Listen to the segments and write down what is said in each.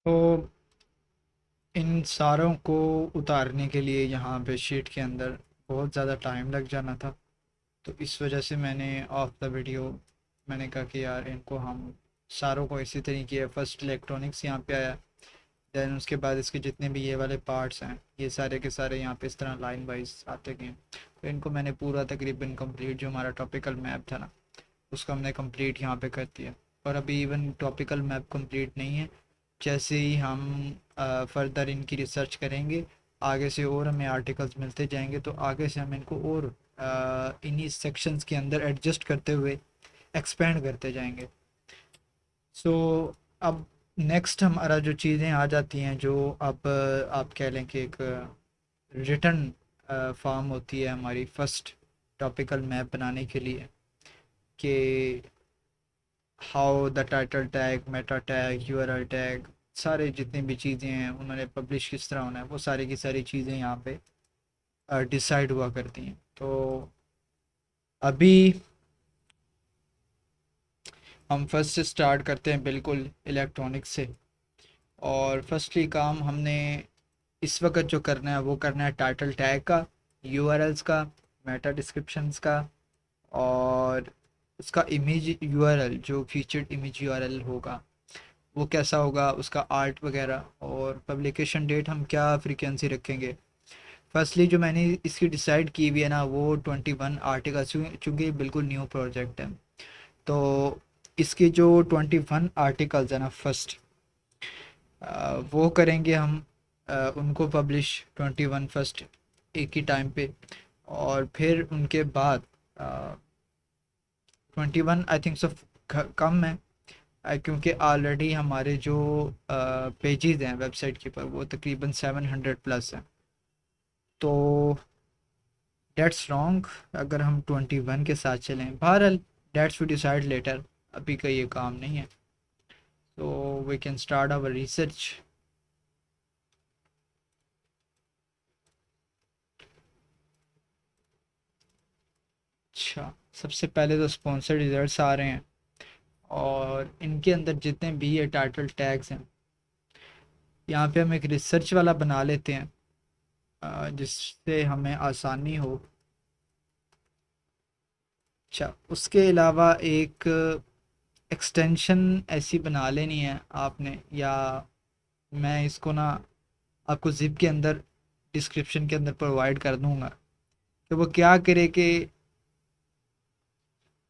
तो इन सारों को उतारने के लिए यहाँ पे शीट के अंदर बहुत ज़्यादा टाइम लग जाना था। तो इस वजह से मैंने ऑफ द वीडियो मैंने कहा कि यार इनको हम सारों को इसी तरीके फर्स्ट इलेक्ट्रॉनिक्स यहाँ पे आया। दैन उसके बाद इसके जितने भी ये वाले पार्ट्स हैं ये सारे के सारे यहाँ पे इस तरह लाइन वाइज आते गए। तो इनको मैंने पूरा तकरीबन कंप्लीट जो हमारा टॉपिकल मैप था ना उसको हमने कंप्लीट यहाँ पे कर दिया। और अभी इवन टॉपिकल मैप कंप्लीट नहीं है। जैसे ही हम फर्दर इनकी रिसर्च करेंगे आगे से और हमें आर्टिकल्स मिलते जाएंगे तो आगे से हम इनको और इन्हीं सेक्शंस के अंदर एडजस्ट करते हुए एक्सपेंड करते जाएंगे। सो अब नेक्स्ट हमारा जो चीज़ें आ जाती हैं जो अब आप कह लें कि एक रिटर्न फॉर्म होती है हमारी फर्स्ट टॉपिकल मैप बनाने के लिए कि how the title tag Meta tag URL tag सारे जितनी भी चीज़ें हैं उन्होंने पब्लिश किस तरह होना है वो सारी की सारी चीज़ें यहाँ पे डिसाइड हुआ करती हैं। तो अभी हम फर्स्ट से स्टार्ट करते हैं बिल्कुल इलेक्ट्रॉनिक्स से। और फर्स्टली काम हमने इस वक्त जो करना है वो करना है टाइटल टैग का, यूआरएल्स का, मेटा डिस्क्रिप्शंस का और उसका इमेज यूआरएल जो फीचर्ड इमेज यूआरएल होगा वो कैसा होगा, उसका आर्ट वगैरह और पब्लिकेशन डेट हम क्या फ्रीक्वेंसी रखेंगे। फर्स्टली जो मैंने इसकी डिसाइड की हुई है ना वो 21 आर्टिकल चूँकि बिल्कुल न्यू प्रोजेक्ट है। तो इसके जो 21 आर्टिकल्स है ना फर्स्ट वो करेंगे हम उनको पब्लिश 21 फर्स्ट एक ही टाइम पे। और फिर उनके बाद 21 आई थिंक सो कम है क्योंकि ऑलरेडी हमारे जो पेजेस हैं वेबसाइट के ऊपर वो तकरीबन 700 प्लस हैं। तो डेट्स रॉन्ग अगर हम 21 के साथ चलें। बहरहाल डेट्स वी डिसाइड लेटर, अभी का ये काम नहीं है। तो we can start our research. अच्छा, सबसे पहले तो स्पॉन्सर्ड रिजल्ट्स आ रहे हैं और इनके अंदर जितने भी ये टाइटल टैग्स हैं यहाँ पे हम एक रिसर्च वाला बना लेते हैं जिससे हमें आसानी हो। अच्छा, उसके अलावा एक एक्सटेंशन ऐसी बना लेनी है आपने, या मैं इसको ना आपको ज़िप के अंदर डिस्क्रिप्शन के अंदर प्रोवाइड कर दूंगा कि वो क्या करे कि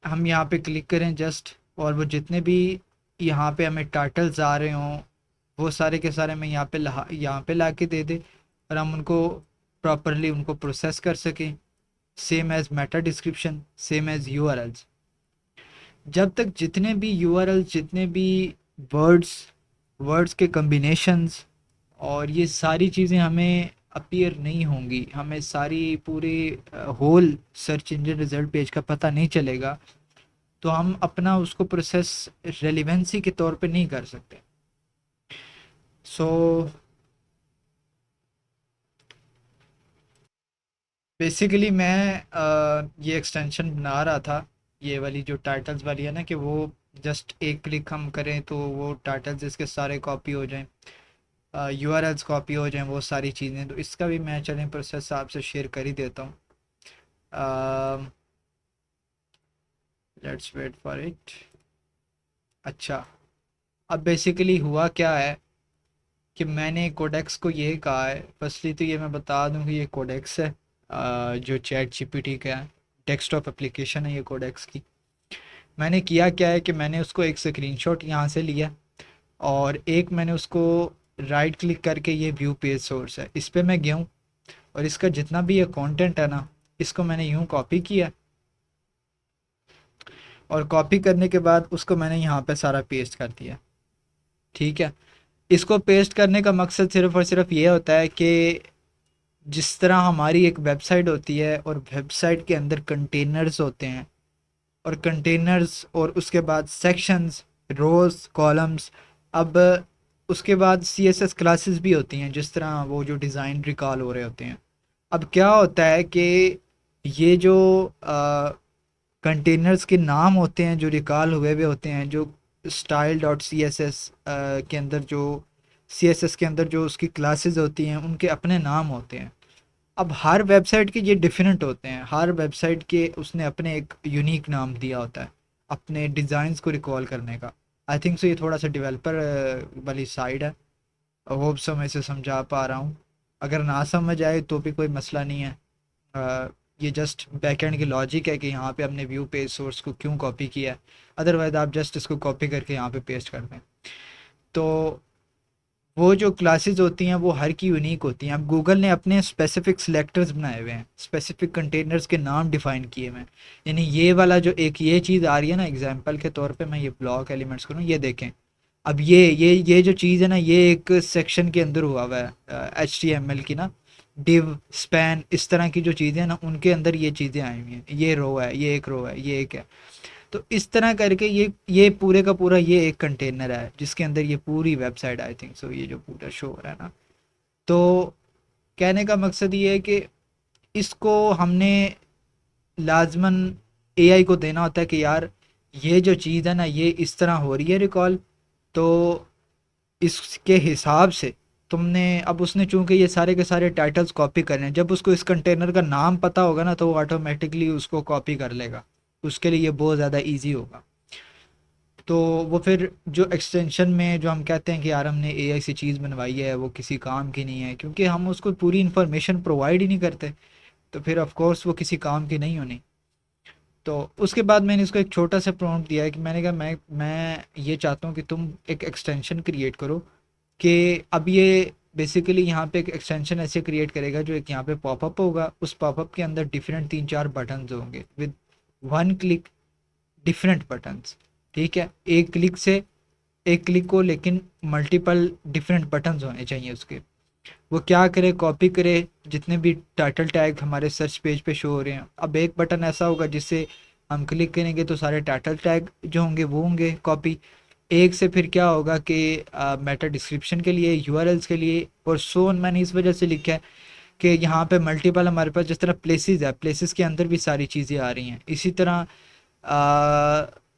हम यहाँ पे क्लिक करें जस्ट और वो जितने भी यहाँ पे हमें टाइटल्स आ रहे हों वो सारे के सारे मैं यहाँ पे ला के दे दे और हम उनको प्रॉपरली उनको प्रोसेस कर सकें। Same as Meta description, same as URLs. जब तक जितने भी यूआरएल्स जितने भी वर्ड्स वर्ड्स के कम्बिनेशंस और ये सारी चीज़ें हमें अपीयर नहीं होंगी, हमें सारी पूरे whole search engine result page का पता नहीं चलेगा तो हम अपना उसको प्रोसेस रेलिवेंसी के तौर पे नहीं कर सकते। सो बेसिकली मैं ये एक्सटेंशन बना रहा था, ये वाली जो टाइटल्स वाली है ना कि वो जस्ट एक क्लिक हम करें तो वो टाइटल्स इसके सारे कॉपी हो जाएं, यूआरएल्स कॉपी हो जाएं वो सारी चीज़ें। तो इसका भी मैं चलें प्रोसेस आपसे शेयर कर ही देता हूँ। Let's wait for it. अच्छा, अब बेसिकली हुआ क्या है कि मैंने कोडेक्स को ये कहा है। फर्स्टली तो ये मैं बता दूं कि ये कोडेक्स है जो चैट जीपीटी का है, डेस्कटॉप एप्लीकेशन है ये कोडेक्स की। मैंने किया क्या है कि मैंने उसको एक स्क्रीनशॉट यहाँ से लिया और एक मैंने उसको राइट क्लिक करके ये व्यू पेज सोर्स है इस पर मैं गया हूँ और इसका जितना भी ये कंटेंट है ना इसको मैंने यूँ कॉपी किया और कॉपी करने के बाद उसको मैंने यहाँ पे सारा पेस्ट कर दिया। ठीक है, इसको पेस्ट करने का मकसद सिर्फ़ और सिर्फ ये होता है कि जिस तरह हमारी एक वेबसाइट होती है और वेबसाइट के अंदर कंटेनर्स होते हैं और कंटेनर्स और उसके बाद सेक्शंस, रोज़, कॉलम्स। अब उसके बाद सीएसएस क्लासेस भी होती हैं जिस तरह वो जो डिज़ाइन रिकॉल हो रहे होते हैं। अब क्या होता है कि ये जो कंटेनर्स के नाम होते हैं जो रिकॉल हुए हुए होते हैं, जो style dot C S S के अंदर जो CSS के अंदर जो उसकी क्लासेस होती हैं उनके अपने नाम होते हैं। अब हर वेबसाइट के ये डिफरेंट होते हैं, हर वेबसाइट के उसने अपने एक यूनिक नाम दिया होता है अपने डिज़ाइंस को रिकॉल करने का। आई थिंक सो ये थोड़ा सा डेवलपर वाली साइड है, होप सो मैं इसे समझा पा रहा हूँ। अगर ना समझ आए तो भी कोई मसला नहीं है। अ, ये जस्ट बैकएंड की लॉजिक है कि यहाँ पे हमने व्यू पेज सोर्स को क्यों कॉपी किया है। अदरवाइज आप जस्ट इसको कॉपी करके यहाँ पे पेस्ट कर दें। तो वो जो क्लासेस होती हैं वो हर की यूनिक होती हैं। अब गूगल ने अपने स्पेसिफिक सिलेक्टर्स बनाए हुए हैं, स्पेसिफिक कंटेनर्स के नाम डिफाइन किए हुए हैं। यानी ये वाला जो एक ये चीज़ आ रही है ना, एग्जांपल के तौर पे मैं ये ब्लॉक एलिमेंट्स करूँ, ये देखें। अब ये जो चीज़ है ना, ये एक सेक्शन के अंदर हुआ हुआ है HTML की ना, डिव स्पैन इस तरह की जो चीज़ें हैं ना उनके अंदर ये चीज़ें आई हुई हैं। ये रो है, ये एक रो है, ये एक है। तो इस तरह करके ये पूरे का पूरा ये एक कंटेनर है जिसके अंदर ये पूरी वेबसाइट आई थिंक सो ये जो पूरा शो हो रहा है ना। तो कहने का मकसद ये है कि इसको हमने लाजमन AI को देना होता है कि यार ये जो चीज़ है ना ये इस तरह हो रही है रिकॉल, तो इसके हिसाब से तुमने अब उसने चूंकि ये सारे के सारे टाइटल्स कॉपी करने हैं, जब उसको इस कंटेनर का नाम पता होगा ना तो वो ऑटोमेटिकली उसको कॉपी कर लेगा। उसके लिए ये बहुत ज़्यादा इजी होगा। तो वो फिर जो एक्सटेंशन में जो हम कहते हैं कि यार हमने AI से चीज़ बनवाई है वो किसी काम की नहीं है क्योंकि हम उसको पूरी इन्फॉर्मेशन प्रोवाइड ही नहीं करते, तो फिर ऑफ कोर्स वो किसी काम की नहीं होनी। तो उसके बाद मैंने इसको एक छोटा सा प्रॉम्प्ट दिया है कि मैंने कहा मैं ये चाहता हूँ कि तुम एक एक्सटेंशन क्रिएट करो कि अब ये बेसिकली यहाँ पे एक एक्सटेंशन ऐसे क्रिएट करेगा जो एक यहाँ पे पॉपअप होगा, उस पॉपअप के अंदर डिफरेंट 3-4 बटन्स होंगे with one click, different buttons. ठीक है, एक क्लिक से एक क्लिक को लेकिन मल्टीपल डिफरेंट बटन्स होने चाहिए उसके। वो क्या करे, कॉपी करे जितने भी टाइटल टैग हमारे सर्च पेज पे शो हो रहे हैं। अब एक बटन ऐसा होगा जिससे हम क्लिक करेंगे तो सारे टाइटल टैग जो होंगे वो होंगे कॉपी। एक से फिर क्या होगा कि मेटा डिस्क्रिप्शन के लिए, यूआरएल्स के लिए और सो ऑन। मैंने इस वजह से लिखा है कि यहाँ पे मल्टीपल हमारे पास जिस तरह प्लेसेस है, प्लेसेस के अंदर भी सारी चीज़ें आ रही हैं। इसी तरह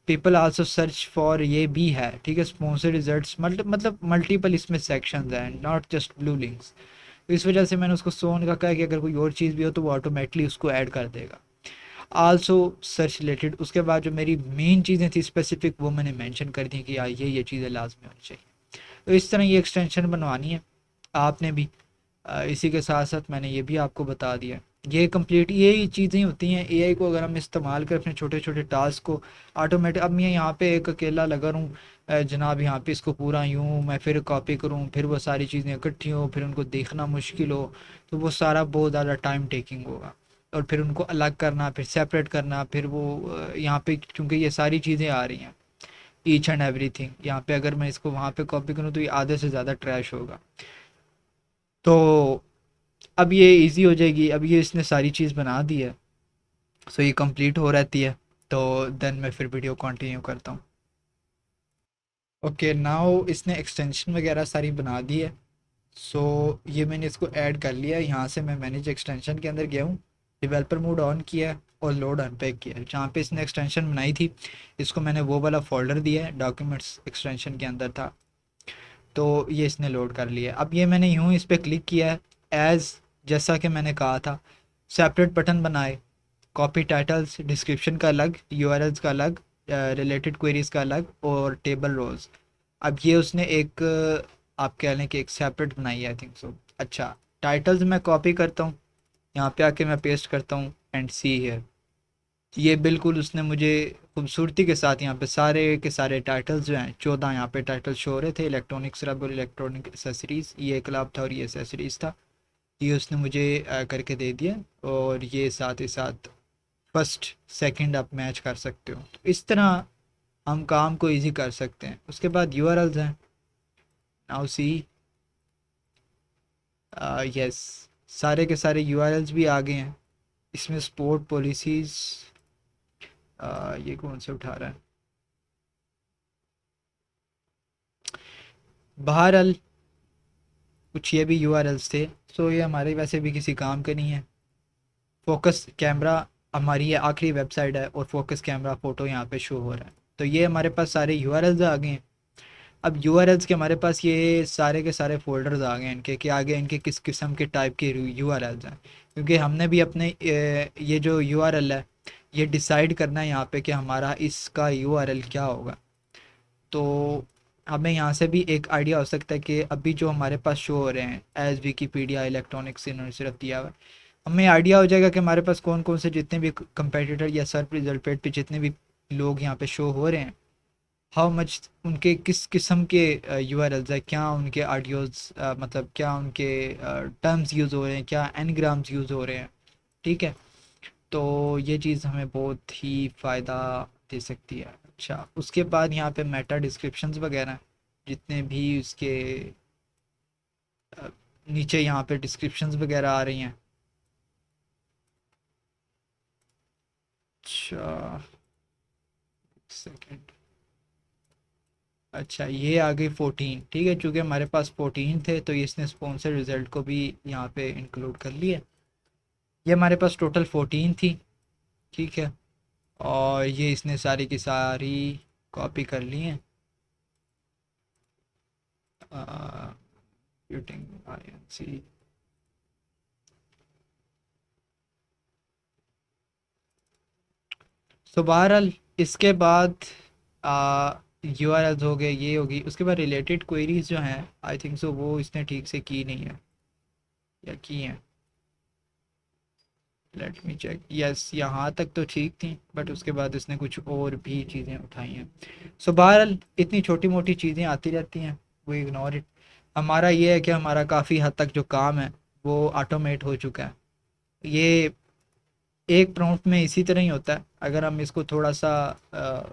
पीपल आल्सो सर्च फॉर ये भी है, ठीक है, स्पॉन्सर्ड रिजल्ट्स मतलब मल्टीपल इसमें सेक्शंस हैं, नॉट जस्ट ब्लू लिंक्स। तो इस वजह से मैंने उसको सोन का कहा कि अगर कोई और चीज़ भी हो तो वो ऑटोमेटिकली उसको ऐड कर देगा। आल्सो सर्च रिलेटेड, उसके बाद जो मेरी मेन चीज़ें थी स्पेसिफिक वो मैंने मेंशन कर दी कि यार ये चीज़ें लाजमी होनी चाहिए। तो इस तरह ये एक्सटेंशन बनवानी है आपने भी। इसी के साथ साथ मैंने ये भी आपको बता दिया। ये कंप्लीट यही चीज़ें होती हैं AI को अगर हम इस्तेमाल करें अपने छोटे छोटे टास्क को ऑटोमेटिक। अब मैं यहाँ पे एक अकेला लगा रहूँ जनाब यहाँ पे इसको पूरा यूँ मैं फिर कॉपी करूँ, फिर वो सारी चीज़ें इकट्ठी हों, फिर उनको देखना मुश्किल हो, तो वो सारा बहुत ज़्यादा टाइम टेकिंग होगा। और फिर उनको अलग करना, फिर सेपरेट करना, फिर वो यहाँ पे चूँकि ये सारी चीज़ें आ रही हैं ईच एंड एवरीथिंग, यहाँ पे अगर मैं इसको वहाँ पे कॉपी करूँ तो ये आधे से ज़्यादा ट्रैश होगा। तो अब ये इजी हो जाएगी, अब ये इसने सारी चीज़ बना दी है, सो ये कंप्लीट हो रहती है। तो देन मैं फिर वीडियो कंटिन्यू करता हूँ। ओके, नाउ इसने एक्सटेंशन वगैरह सारी बना दी है। सो ये मैंने इसको ऐड कर लिया है। यहाँ से मैं मैनेज एक्सटेंशन के अंदर गया हूँ, डेवलपर मोड ऑन किया है और लोड अनपैक किया है। जहाँ पे इसने एक्सटेंशन बनाई थी इसको मैंने वो वाला फोल्डर दिया है, डॉक्यूमेंट्स एक्सटेंशन के अंदर था, तो ये इसने लोड कर लिया है। अब ये मैंने यूँ इस पर क्लिक किया है, एज़ जैसा कि मैंने कहा था सेपरेट बटन बनाए, कॉपी टाइटल्स डिस्क्रिप्शन का अलग, यूआरएल्स का अलग, रिलेटेड क्वेरीज का अलग और टेबल रोज। अब ये उसने एक आप कह लें कि एक सेपरेट बनाई है आई थिंक सो। अच्छा, टाइटल्स मैं कॉपी करता हूँ, यहाँ पे आके मैं पेस्ट करता हूँ एंड सी है। ये बिल्कुल उसने मुझे खूबसूरती के साथ यहाँ पे सारे के सारे टाइटल्स जो हैं 14 यहाँ पे टाइटल शो हो रहे थे। इलेक्ट्रॉनिक रब और इलेक्ट्रॉनिक एसेसरीज़, ये क्लब था और ये एसेसरीज़ था, ये उसने मुझे करके दे दिया। और ये साथ ही साथ फर्स्ट सेकंड आप मैच कर सकते हो। तो इस तरह हम काम को इजी कर सकते हैं। उसके बाद यूआरएल्स हैं, नाउ सी यस, सारे के सारे यूआरएल्स भी आ गए हैं इसमें। स्पोर्ट पॉलिसीज़ ये कौन से उठा रहा है। बहरहाल कुछ ये भी यूआरएल्स थे, सो ये हमारे वैसे भी किसी काम के नहीं है। फोकस कैमरा हमारी ये आखिरी वेबसाइट है और फोकस कैमरा फ़ोटो यहाँ पे शो हो रहा है। तो ये हमारे पास सारे यूआरएल्स आ गए हैं। अब यूआरएल्स के हमारे पास ये सारे के सारे फ़ोल्डर्स आ गए हैं इनके, कि आगे इनके किस किस्म के टाइप के यूआरएल्स हैं, क्योंकि हमने भी अपने ये जो यूआरएल है ये डिसाइड करना है यहाँ पे कि हमारा इसका यूआरएल क्या होगा। तो हमें यहाँ से भी एक आइडिया हो सकता है कि अभी जो हमारे पास शो हो रहे हैं एज विकीपीडिया इलेक्ट्रॉनिक्स इन्होंने सिर्फ दिया हुआ है, हमें आइडिया हो जाएगा कि हमारे पास कौन कौन से जितने भी कंपेटिटर या सर्च रिजल्ट पेज पे जितने भी लोग यहाँ पे शो हो रहे हैं, हाउ मच उनके किस किस्म के यूआरएल्स है, क्या उनके ऑडियोज मतलब क्या उनके टर्म्स यूज़ हो रहे हैं, क्या एनग्राम्स यूज़ हो रहे हैं। ठीक है, तो ये चीज़ हमें बहुत ही फ़ायदा दे सकती है। अच्छा, उसके बाद यहाँ पे मेटा डिस्क्रिप्शंस वगैरह जितने भी उसके अ, नीचे यहाँ पे डिस्क्रिप्शंस वगैरह आ रही हैं। अच्छा, सेकंड। अच्छा, ये आ गई 14। ठीक है, चूँकि हमारे पास 14 थे तो इसने स्पॉन्सर रिज़ल्ट को भी यहाँ पे इंक्लूड कर लिया। ये हमारे पास टोटल 14 थी। ठीक है, और ये इसने सारी की सारी कॉपी कर ली हैं। Computing INC। तो बहरहाल इसके बाद URLs हो गए, ये होगी। उसके बाद रिलेटेड क्वेरीज जो हैं आई थिंक सो वो इसने ठीक से की नहीं है, या की हैं। Let me check. यस, यहाँ तक तो ठीक थी, बट उसके बाद इसने कुछ और भी चीज़ें उठाई हैं। सो बहरहाल इतनी छोटी मोटी चीज़ें आती रहती हैं, वो इग्नोर इट। हमारा ये है कि हमारा काफ़ी हद तक जो काम है वो ऑटोमेट हो चुका है। ये एक प्रॉम्प्ट में इसी तरह ही होता है। अगर हम इसको थोड़ा सा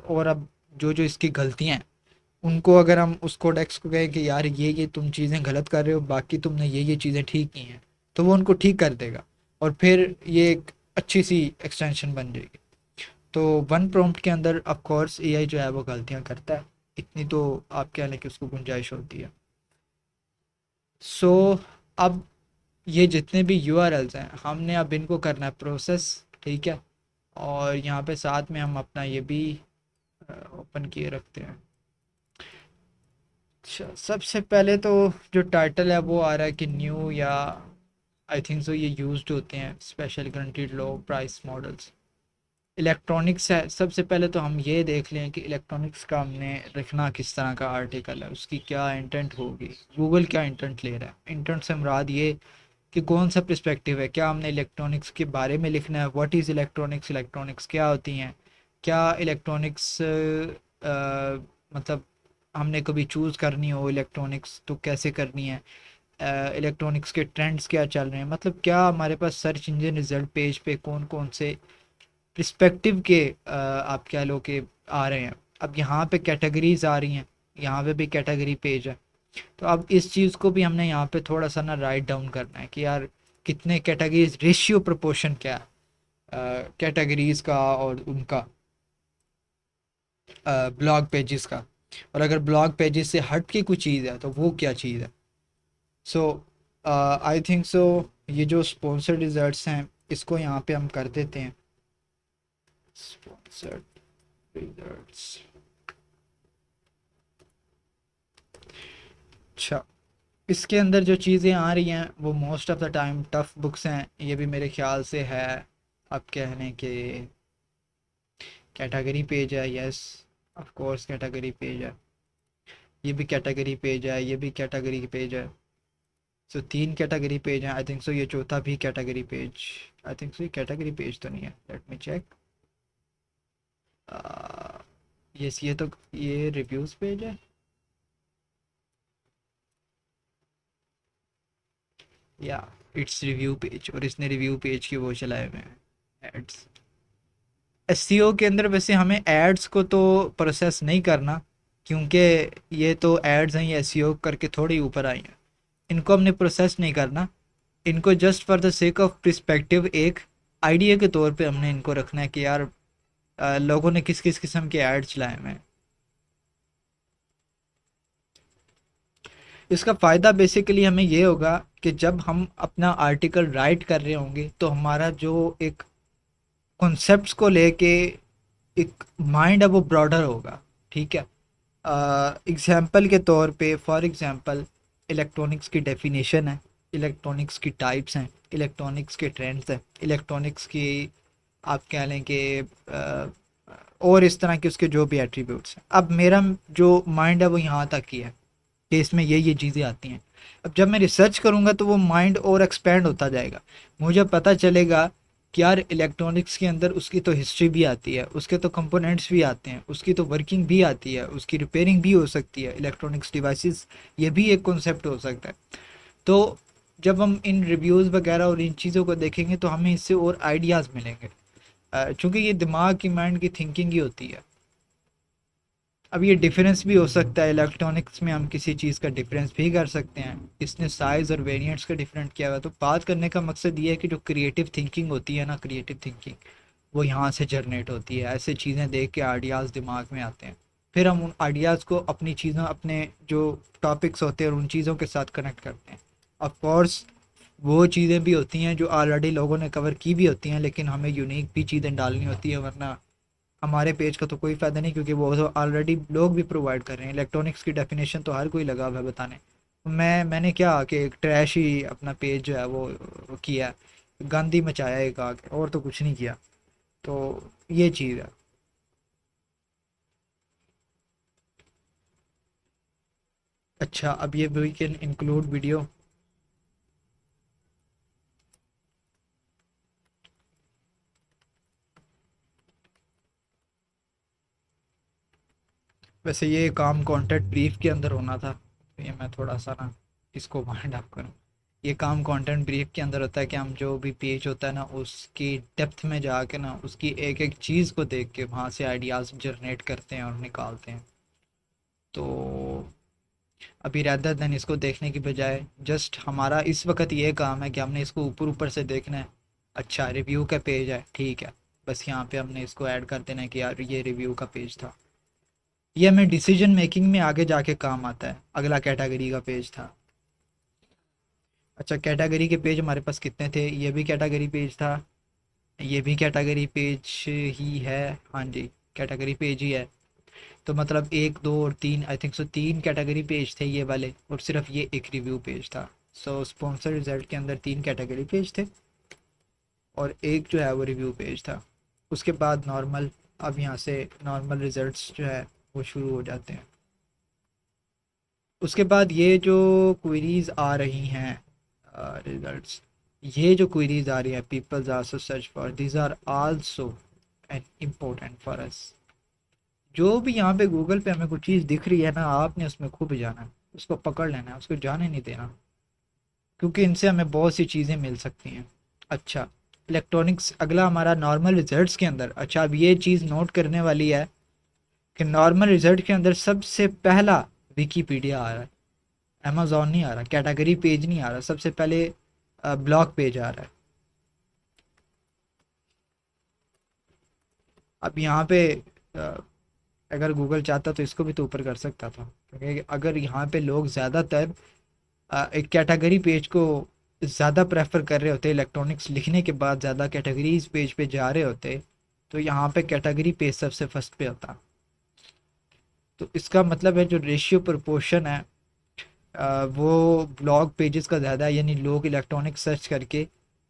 और अब जो जो इसकी गलतियाँ हैं उनको अगर हम उस कोडेक्स को कहें कि यार ये तुम चीज़ें गलत कर रहे हो, बाकी तुमने ये चीज़ें ठीक की हैं, तो वो उनको ठीक कर देगा और फिर ये एक अच्छी सी एक्सटेंशन बन जाएगी। तो वन प्रॉम्प्ट के अंदर ऑफ कोर्स AI जो है वो गलतियाँ करता है, इतनी तो आप कह लें कि उसको गुंजाइश होती है। सो अब ये जितने भी URLs हैं हमने अब इनको करना है प्रोसेस। ठीक है, और यहाँ पे साथ में हम अपना ये भी ओपन किए रखते हैं। अच्छा, सबसे पहले तो जो टाइटल है वो आ रहा है कि न्यू, या आई थिंक सो ये यूज्ड होते हैं स्पेशल गारंटीड लो प्राइस मॉडल्स। इलेक्ट्रॉनिक्स है। सबसे पहले तो हम ये देख लें कि इलेक्ट्रॉनिक्स का हमने लिखना किस तरह का आर्टिकल है, उसकी क्या इंटेंट होगी, गूगल क्या इंटेंट ले रहा है। इंटेंट से मुराद ये कि कौन सा पर्सपेक्टिव है, क्या हमने इलेक्ट्रॉनिक्स के बारे में लिखना है, व्हाट इज़ इलेक्ट्रॉनिक्स, इलेक्ट्रॉनिक्स क्या होती हैं, क्या इलेक्ट्रॉनिक्स मतलब हमने कभी चूज़ करनी हो इलेक्ट्रॉनिक्स तो कैसे करनी है, इलेक्ट्रॉनिक्स के ट्रेंड्स क्या चल रहे हैं, मतलब क्या हमारे पास सर्च इंजन रिजल्ट पेज पे कौन कौन से पर्सपेक्टिव के आप कह लो कि आ रहे हैं। अब यहाँ पे कैटेगरीज आ रही हैं, यहाँ पे भी कैटेगरी पेज है। तो अब इस चीज़ को भी हमने यहाँ पे थोड़ा सा ना राइट डाउन करना है कि यार कितने कैटेगरीज, रेशियो प्रोपोर्शन क्या है कैटेगरीज का और उनका ब्लॉग पेजेस का। और अगर ब्लॉग पेजेस से हट के कोई चीज़ है तो वो क्या चीज़ है। सो आई थिंक सो ये जो स्पॉन्सर्ड रिजल्ट्स हैं इसको यहाँ पे हम कर देते हैं स्पॉन्सर्ड रिजल्ट्स। अच्छा, इसके अंदर जो चीज़ें आ रही हैं वो most of the time tough books हैं। ये भी मेरे ख्याल से है, अब कहने के कैटेगरी पेज है। Yes, of course category page है। ये भी कैटेगरी पेज है, ये भी कैटेगरी पेज है। सो तीन कैटेगरी पेज हैं। आई थिंक सो ये चौथा भी category page. I think so ये कैटेगरी पेज तो नहीं है, लेट मी चेक। यस, ये तो ये रिव्यूज़ पेज है। या इट्स रिव्यू पेज, और इसने रिव्यू पेज के वो चलाए हुए हैं एड्स। एसईओ के अंदर वैसे हमें एड्स को तो प्रोसेस नहीं करना, क्योंकि ये तो एड्स हैं, ये एसईओ करके थोड़ी ऊपर आई हैं। इनको हमने प्रोसेस नहीं करना। इनको just for the sake of perspective एक आइडिया के तौर पे हमने इनको रखना है कि यार लोगों ने किस किस किस्म के ऐड चलाए हुए हैं। इसका फ़ायदा बेसिकली हमें ये होगा कि जब हम अपना आर्टिकल राइट कर रहे होंगे तो हमारा जो एक कॉन्सेप्ट्स को लेके एक माइंड है वो ब्रॉडर होगा। ठीक है, एग्ज़ाम्पल के तौर पे, फॉर एग्ज़ाम्पल, इलेक्ट्रॉनिक्स की डेफिनेशन है, इलेक्ट्रॉनिक्स की टाइप्स हैं, इलेक्ट्रॉनिक्स के ट्रेंड्स हैं, इलेक्ट्रॉनिक्स की आप कह लें कि और इस तरह के उसके जो भी एट्रीब्यूट्स हैं। अब मेरा जो माइंड है वो यहाँ तक ही है कि इसमें ये चीज़ें आती हैं। अब जब मैं रिसर्च करूँगा तो वो माइंड और एक्सपेंड होता जाएगा, मुझे पता चलेगा कि यार इलेक्ट्रॉनिक्स के अंदर उसकी तो हिस्ट्री भी आती है, उसके तो कंपोनेंट्स भी आते हैं, उसकी तो वर्किंग भी आती है, उसकी रिपेयरिंग भी हो सकती है, इलेक्ट्रॉनिक्स डिवाइसेस, ये भी एक कॉन्सेप्ट हो सकता है। तो जब हम इन रिव्यूज़ वगैरह और इन चीज़ों को देखेंगे तो हमें इससे और आइडियाज़ मिलेंगे, चूँकि ये दिमाग की, माइंड की थिंकिंग ही होती है। अब ये डिफरेंस भी हो सकता है, इलेक्ट्रॉनिक्स में हम किसी चीज़ का डिफरेंस भी कर सकते हैं, इसने साइज़ और वेरिएंट्स का डिफरेंट किया हुआ है। तो बात करने का मकसद ये है कि जो क्रिएटिव थिंकिंग होती है ना, क्रिएटिव थिंकिंग वो यहाँ से जनरेट होती है, ऐसे चीज़ें देख के आइडियाज़ दिमाग में आते हैं, फिर हम उन आइडियाज़ को अपनी चीज़ों, अपने जो टॉपिक्स होते हैं उन चीज़ों के साथ कनेक्ट करते हैं। ऑफ कोर्स वो चीज़ें भी होती हैं जो ऑलरेडी लोगों ने कवर की भी होती हैं, लेकिन हमें यूनिक भी चीज़ें डालनी होती है, वरना हमारे पेज का तो कोई फ़ायदा नहीं, क्योंकि वो तो ऑलरेडी लोग भी प्रोवाइड कर रहे हैं। इलेक्ट्रॉनिक्स की डेफिनेशन तो हर कोई लगा हुआ है बताने। मैंने क्या कि एक ट्रैश ही अपना पेज जो है वो किया, गंद ही मचाया एक आके, और तो कुछ नहीं किया। तो ये चीज़ है। अच्छा, अब ये वी कैन इंक्लूड वीडियो। वैसे ये काम कंटेंट ब्रीफ के अंदर होना था, तो ये मैं थोड़ा सा ना इसको वाइंड अप करूँ। ये काम कंटेंट ब्रीफ के अंदर होता है कि हम जो भी पेज होता है ना उसकी डेप्थ में जाके ना उसकी एक एक चीज़ को देख के वहाँ से आइडियाज़ जनरेट करते हैं और निकालते हैं। तो अभी रैदर देन इसको देखने की बजाय जस्ट हमारा इस वक्त ये काम है कि हमने इसको ऊपर ऊपर से देखना है। अच्छा, रिव्यू का पेज है, ठीक है, बस यहाँ पे हमने इसको ऐड कर देना है कि यार ये रिव्यू का पेज था। ये हमें डिसीजन मेकिंग में आगे जाके काम आता है। अगला कैटेगरी का पेज था। अच्छा, कैटेगरी के पेज हमारे पास कितने थे? ये भी कैटेगरी पेज था, ये भी कैटेगरी पेज ही है। हाँ जी, कैटेगरी पेज ही है। तो मतलब एक, दो और तीन, आई थिंक सो तीन कैटेगरी पेज थे ये वाले, और सिर्फ ये एक रिव्यू पेज था। सो स्पॉन्सर रिजल्ट के अंदर तीन कैटेगरी पेज थे और एक जो है वो रिव्यू पेज था। उसके बाद नॉर्मल, अब यहाँ से नॉर्मल रिजल्ट्स जो है वो शुरू हो जाते हैं। उसके बाद ये जो क्वेरीज आ रही हैं, रिजल्ट्स, ये जो क्वेरीज आ रही हैं, peoples also search for, these are also and important for us. जो भी यहाँ पे गूगल पे हमें कुछ चीज़ दिख रही है ना, आपने उसमें खूब जाना है, उसको पकड़ लेना है, उसको जाने नहीं देना, क्योंकि इनसे हमें बहुत सी चीज़ें मिल सकती हैं। अच्छा, इलेक्ट्रॉनिक्स अगला हमारा नॉर्मल रिजल्ट्स के अंदर। अच्छा, अब ये चीज़ नोट करने वाली है कि नॉर्मल रिजल्ट के अंदर सबसे पहला विकीपीडिया आ रहा है, अमेजोन नहीं आ रहा, कैटेगरी पेज नहीं आ रहा, सबसे पहले ब्लॉग पेज आ रहा है। अब यहाँ पे अ, अगर गूगल चाहता तो इसको भी तो ऊपर कर सकता था, क्योंकि अगर यहाँ पे लोग ज़्यादातर एक कैटेगरी पेज को ज़्यादा प्रेफर कर रहे होते, इलेक्ट्रॉनिक्स लिखने के बाद ज़्यादा कैटेगरीज पेज पे जा रहे होते, तो यहाँ पे कैटेगरी पेज सबसे फर्स्ट पे होता। तो इसका मतलब है जो रेशियो प्रोपोर्शन है वो ब्लॉग पेजेस का ज़्यादा है, यानी लोग इलेक्ट्रॉनिक सर्च करके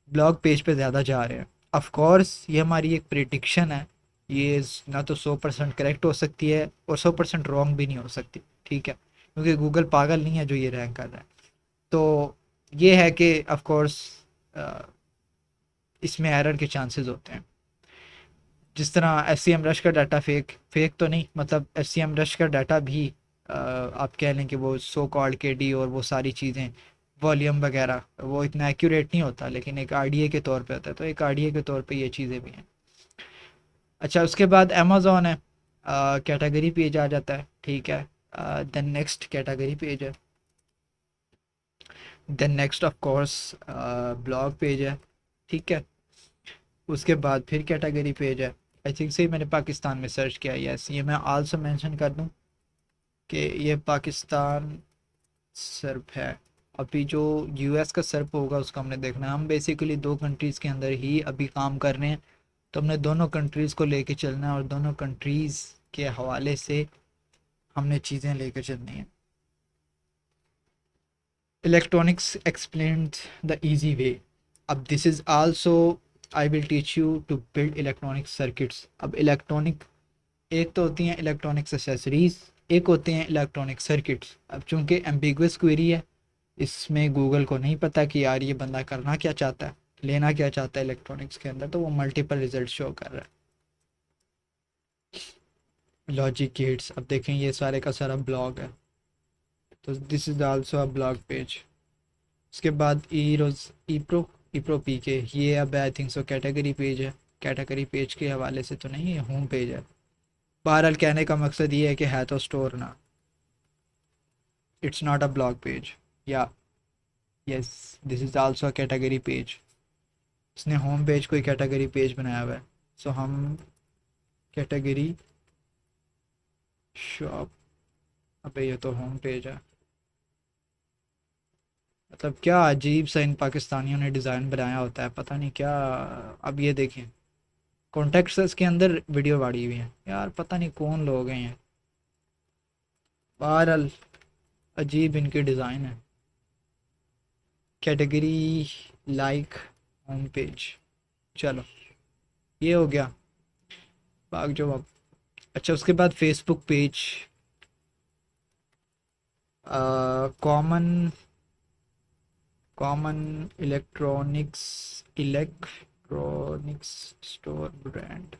ब्लॉग पेज पे ज़्यादा जा रहे हैं। ऑफ कोर्स ये हमारी एक प्रिडिक्शन है, ये ना तो 100% करेक्ट हो सकती है और 100% रॉन्ग भी नहीं हो सकती, ठीक है, क्योंकि गूगल पागल नहीं है जो ये रैंक कर रहा है। तो ये है कि ऑफ कोर्स इसमें एरर के चांसेस होते हैं। जिस तरह एस सी एम रश का डाटा फेक फेक तो नहीं, मतलब एस सी एम रश का डाटा भी आप कह लें कि वो सो कॉल्ड के डी और वो सारी चीज़ें, वॉल्यूम वगैरह, वो इतना एक्यूरेट नहीं होता, लेकिन एक आईडीए के तौर पे होता है, तो एक आईडीए के तौर पे ये चीज़ें भी हैं। अच्छा, उसके बाद अमेज़ॉन है, कैटेगरी पेज आ जाता है, ठीक है। देन नेक्स्ट कैटेगरी पेज है, then next of course blog page है, ठीक है। उसके बाद फिर कैटेगरी पेज है। आई थिंक से मैंने पाकिस्तान में सर्च किया, यस, ये मैं आल्सो मेंशन कर दूं कि ये पाकिस्तान सर्फ है। अभी जो यूएस का सर्फ होगा उसका हमने देखना है। हम बेसिकली दो कंट्रीज़ के अंदर ही अभी काम कर रहे हैं, तो हमने दोनों कंट्रीज़ को लेके चलना है और दोनों कंट्रीज़ के हवाले से हमने चीज़ें लेकर चलनी है। Electronics explained the easy way. अब this is also I will teach you to build electronic circuits. अब इलेक्ट्रॉनिक, एक तो होती हैं इलेक्ट्रॉनिक्स एसेसरीज, एक होते हैं इलेक्ट्रॉनिक सर्किट्स। अब चूंकि एम्बिगुअस क्वेरी है, इसमें गूगल को नहीं पता कि यार ये बंदा करना क्या चाहता है, लेना क्या चाहता है इलेक्ट्रॉनिक्स के अंदर, तो वो मल्टीपल रिजल्ट शो कर रहा है। लॉजिक गेट्स, अब देखें ये सारे का सारा ब्लॉग है, तो this is also a blog page. उसके बाद ई रोज ई प्रो पी के, ये अब I think so category page है। कैटेगरी पेज के हवाले से तो नहीं है, होम पेज है। बहरहाल कहने का मकसद ये है कि है तो स्टोर ना, it's not a blog page. या yes, this is also a category page. इसने होम पेज को ही कैटेगरी पेज बनाया हुआ है। सो हम कैटेगरी शॉप, अबे ये तो होम पेज है। मतलब क्या अजीब सा इन पाकिस्तानियों ने डिज़ाइन बनाया होता है, पता नहीं क्या। अब ये देखें, कॉन्टेक्ट्स के अंदर वीडियो वाड़ी हुई है यार, पता नहीं कौन लोग हैं ये। बहरहाल अजीब इनके डिज़ाइन है। कैटेगरी लाइक होम पेज, चलो ये हो गया। भाग जाओ अब। अच्छा, उसके बाद Facebook page, common common electronics store brand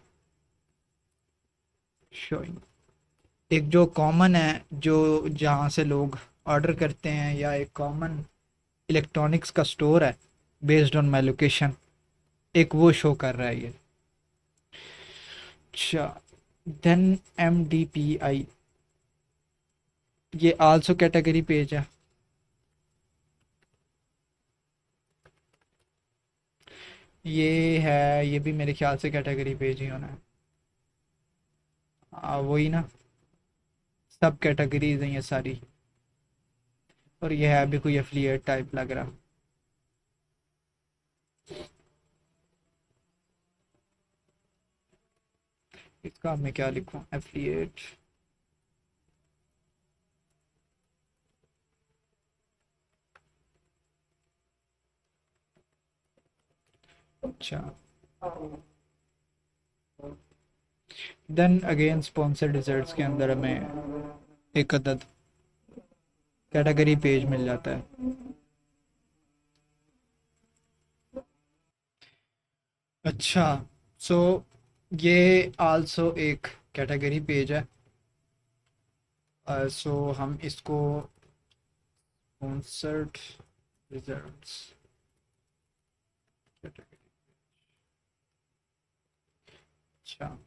showing. एक जो कॉमन है, जो जहाँ से लोग ऑर्डर करते हैं, या एक कॉमन इलेक्ट्रॉनिक्स का स्टोर है बेस्ड ऑन माई लोकेशन, एक वो शो कर रहा है ये। अच्छा, then M D P I, ये आल्सो कैटेगरी पेज है। ये है, ये भी मेरे ख्याल से कैटेगरी पेज ही होना है। वही ना, सब कैटेगरीज हैं ये सारी। और ये है भी कोई एफिलिएट टाइप लग रहा। इसका मैं क्या लिखूं, एफिलिएट। अच्छा, देन अगेन स्पॉन्सर्ड रिजल्ट्स के अंदर हमें एक अदद कैटेगरी पेज मिल जाता है। अच्छा, सो ये आल्सो एक कैटेगरी पेज है। सो हम इसको स्पॉन्सर्ड रिजल्ट्स कैटेगरी, अच्छा